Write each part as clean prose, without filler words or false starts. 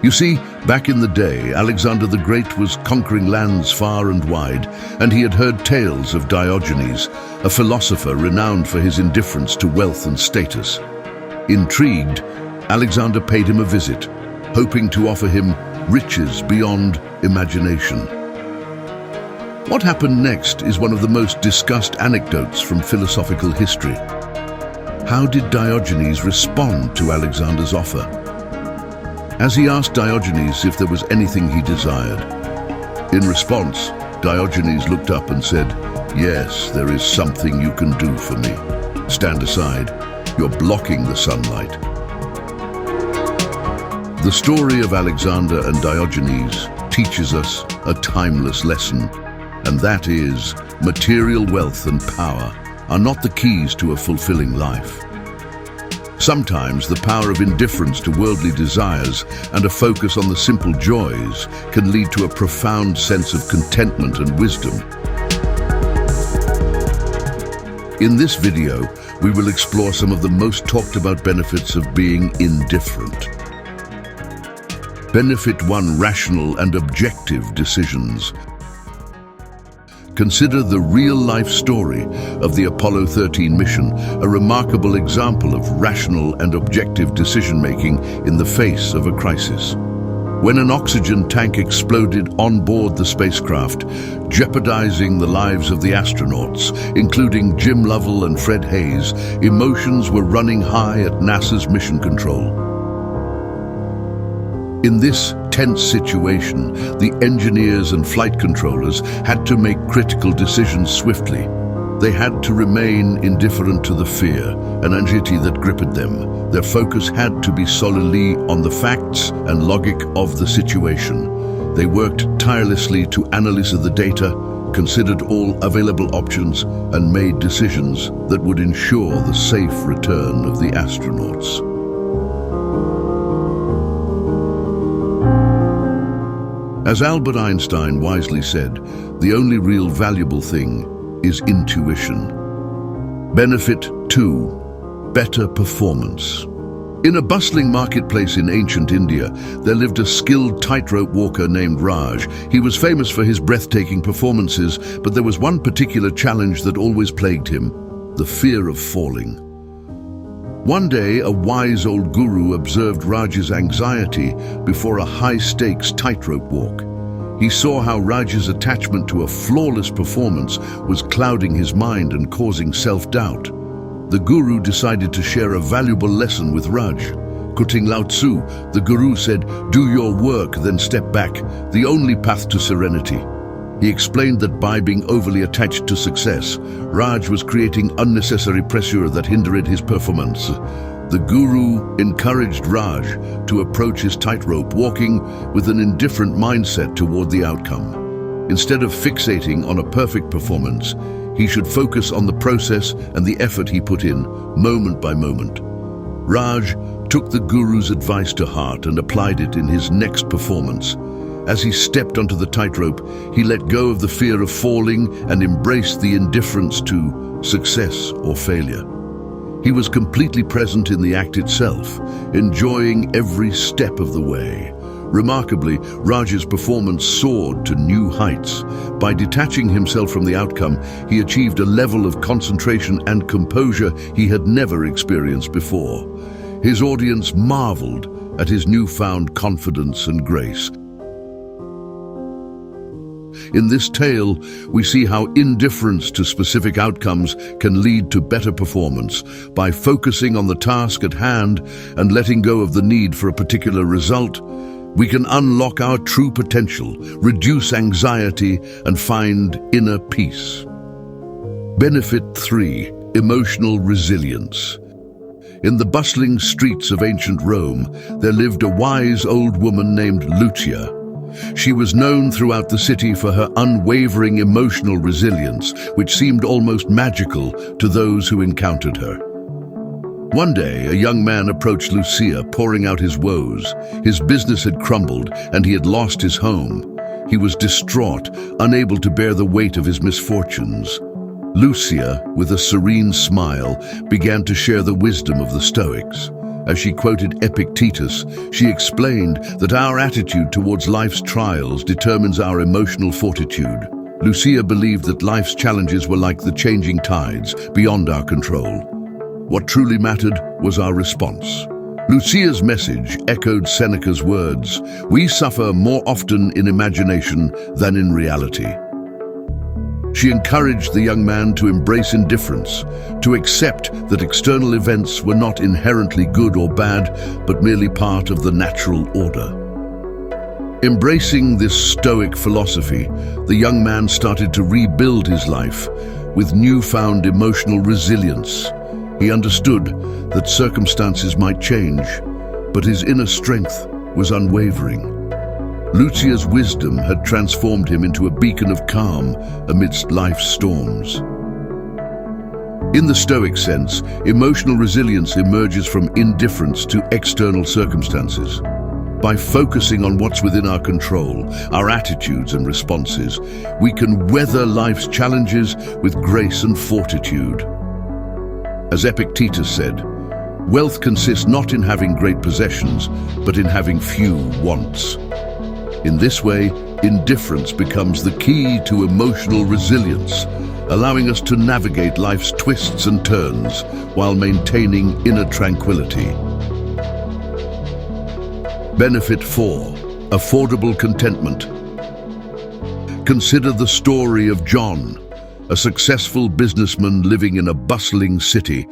You see, back in the day, Alexander the Great was conquering lands far and wide, and he had heard tales of Diogenes, a philosopher renowned for his indifference to wealth and status. Intrigued, Alexander paid him a visit, hoping to offer him riches beyond imagination. What happened next is one of the most discussed anecdotes from philosophical history. How did Diogenes respond to Alexander's offer? As he asked Diogenes if there was anything he desired. In response, Diogenes looked up and said, "Yes, there is something you can do for me. Stand aside. You're blocking the sunlight." The story of Alexander and Diogenes teaches us a timeless lesson, and that is, material wealth and power are not the keys to a fulfilling life. Sometimes the power of indifference to worldly desires and a focus on the simple joys can lead to a profound sense of contentment and wisdom. In this video, we will explore some of the most talked about benefits of being indifferent. Benefit 1: rational and objective decisions. Consider the real-life story of the Apollo 13 mission, a remarkable example of rational and objective decision-making in the face of a crisis. When an oxygen tank exploded on board the spacecraft, jeopardizing the lives of the astronauts, including Jim Lovell and Fred Hayes, emotions were running high at NASA's mission control. In this tense situation, the engineers and flight controllers had to make critical decisions swiftly. They had to remain indifferent to the fear and anxiety that gripped them. Their focus had to be solely on the facts and logic of the situation. They worked tirelessly to analyze the data, considered all available options, and made decisions that would ensure the safe return of the astronauts. As Albert Einstein wisely said, the only real valuable thing is intuition. Benefit 2: better performance. In a bustling marketplace in ancient India, there lived a skilled tightrope walker named Raj. He was famous for his breathtaking performances, but there was one particular challenge that always plagued him: the fear of falling. One day, a wise old guru observed Raj's anxiety before a high-stakes tightrope walk. He saw how Raj's attachment to a flawless performance was clouding his mind and causing self-doubt. The guru decided to share a valuable lesson with Raj. Quoting Lao Tzu, the guru said, "Do your work, then step back, the only path to serenity." He explained that by being overly attached to success, Raj was creating unnecessary pressure that hindered his performance. The guru encouraged Raj to approach his tightrope walking with an indifferent mindset toward the outcome. Instead of fixating on a perfect performance, he should focus on the process and the effort he put in, moment by moment. Raj took the guru's advice to heart and applied it in his next performance. As he stepped onto the tightrope, he let go of the fear of falling and embraced the indifference to success or failure. He was completely present in the act itself, enjoying every step of the way. Remarkably, Raj's performance soared to new heights. By detaching himself from the outcome, he achieved a level of concentration and composure he had never experienced before. His audience marveled at his newfound confidence and grace. In this tale, we see how indifference to specific outcomes can lead to better performance. By focusing on the task at hand and letting go of the need for a particular result, we can unlock our true potential, reduce anxiety, and find inner peace. Benefit 3: emotional resilience. In the bustling streets of ancient Rome, there lived a wise old woman named Lucia. She was known throughout the city for her unwavering emotional resilience, which seemed almost magical to those who encountered her. One day, a young man approached Lucia, pouring out his woes. His business had crumbled, and he had lost his home. He was distraught, unable to bear the weight of his misfortunes. Lucia, with a serene smile, began to share the wisdom of the Stoics. As she quoted Epictetus, she explained that our attitude towards life's trials determines our emotional fortitude. Lucia believed that life's challenges were like the changing tides, beyond our control. What truly mattered was our response. Lucia's message echoed Seneca's words, "We suffer more often in imagination than in reality." She encouraged the young man to embrace indifference, to accept that external events were not inherently good or bad, but merely part of the natural order. Embracing this Stoic philosophy, the young man started to rebuild his life with newfound emotional resilience. He understood that circumstances might change, but his inner strength was unwavering. Lucia's wisdom had transformed him into a beacon of calm amidst life's storms. In the Stoic sense, emotional resilience emerges from indifference to external circumstances. By focusing on what's within our control, our attitudes and responses, we can weather life's challenges with grace and fortitude. As Epictetus said, "Wealth consists not in having great possessions, but in having few wants." In this way, indifference becomes the key to emotional resilience, allowing us to navigate life's twists and turns while maintaining inner tranquility. Benefit 4. Affordable contentment. Consider the story of John, a successful businessman living in a bustling city.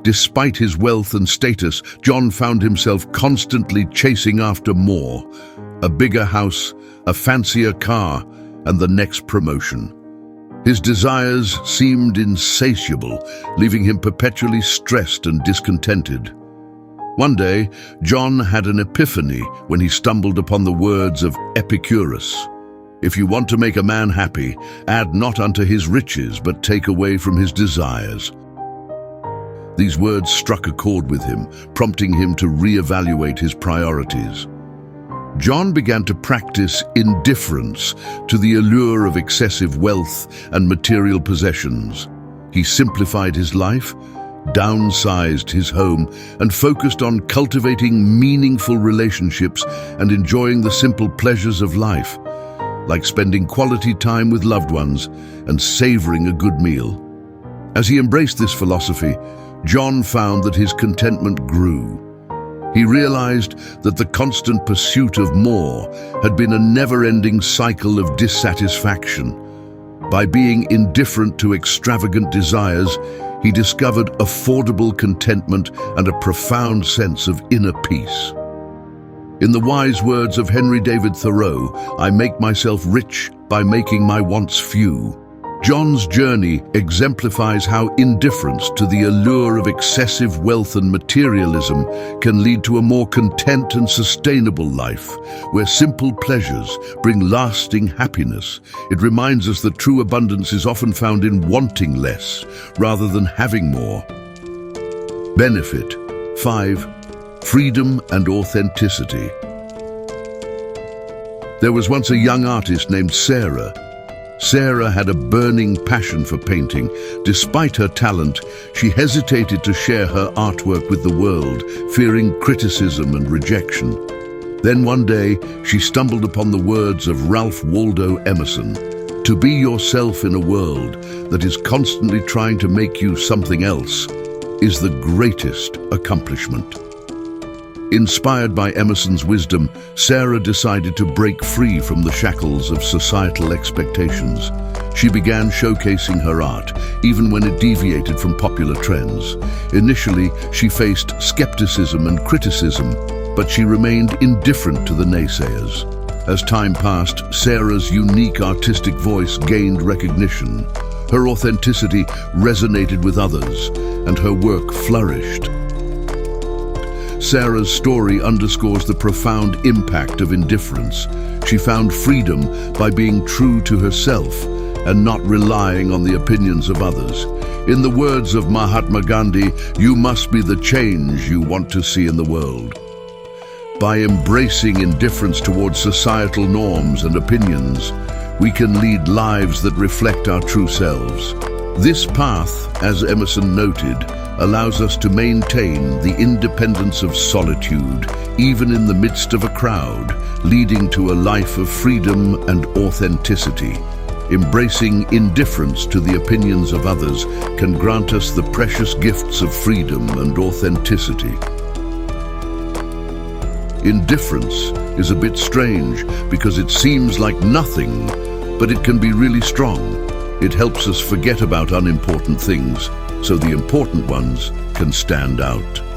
Despite his wealth and status, John found himself constantly chasing after more. A bigger house, a fancier car, and the next promotion. His desires seemed insatiable, leaving him perpetually stressed and discontented. One day, John had an epiphany when he stumbled upon the words of Epicurus. "If you want to make a man happy, add not unto his riches, but take away from his desires." These words struck a chord with him, prompting him to reevaluate his priorities. John began to practice indifference to the allure of excessive wealth and material possessions. He simplified his life, downsized his home, and focused on cultivating meaningful relationships and enjoying the simple pleasures of life, like spending quality time with loved ones and savoring a good meal. As he embraced this philosophy, John found that his contentment grew. He realized that the constant pursuit of more had been a never-ending cycle of dissatisfaction. By being indifferent to extravagant desires, he discovered affordable contentment and a profound sense of inner peace. In the wise words of Henry David Thoreau, "I make myself rich by making my wants few." John's journey exemplifies how indifference to the allure of excessive wealth and materialism can lead to a more content and sustainable life, where simple pleasures bring lasting happiness. It reminds us that true abundance is often found in wanting less, rather than having more. Benefit 5. Freedom and authenticity. There was once a young artist named Sarah. Sarah had a burning passion for painting. Despite her talent, she hesitated to share her artwork with the world, fearing criticism and rejection. Then one day, she stumbled upon the words of Ralph Waldo Emerson, "To be yourself in a world that is constantly trying to make you something else is the greatest accomplishment." Inspired by Emerson's wisdom, Sarah decided to break free from the shackles of societal expectations. She began showcasing her art, even when it deviated from popular trends. Initially, she faced skepticism and criticism, but she remained indifferent to the naysayers. As time passed, Sarah's unique artistic voice gained recognition. Her authenticity resonated with others, and her work flourished. Sarah's story underscores the profound impact of indifference. She found freedom by being true to herself and not relying on the opinions of others. In the words of Mahatma Gandhi, "You must be the change you want to see in the world." By embracing indifference towards societal norms and opinions, we can lead lives that reflect our true selves. This path, as Emerson noted, allows us to maintain the independence of solitude, even in the midst of a crowd, leading to a life of freedom and authenticity. Embracing indifference to the opinions of others can grant us the precious gifts of freedom and authenticity. Indifference is a bit strange because it seems like nothing, but it can be really strong. It helps us forget about unimportant things, so the important ones can stand out.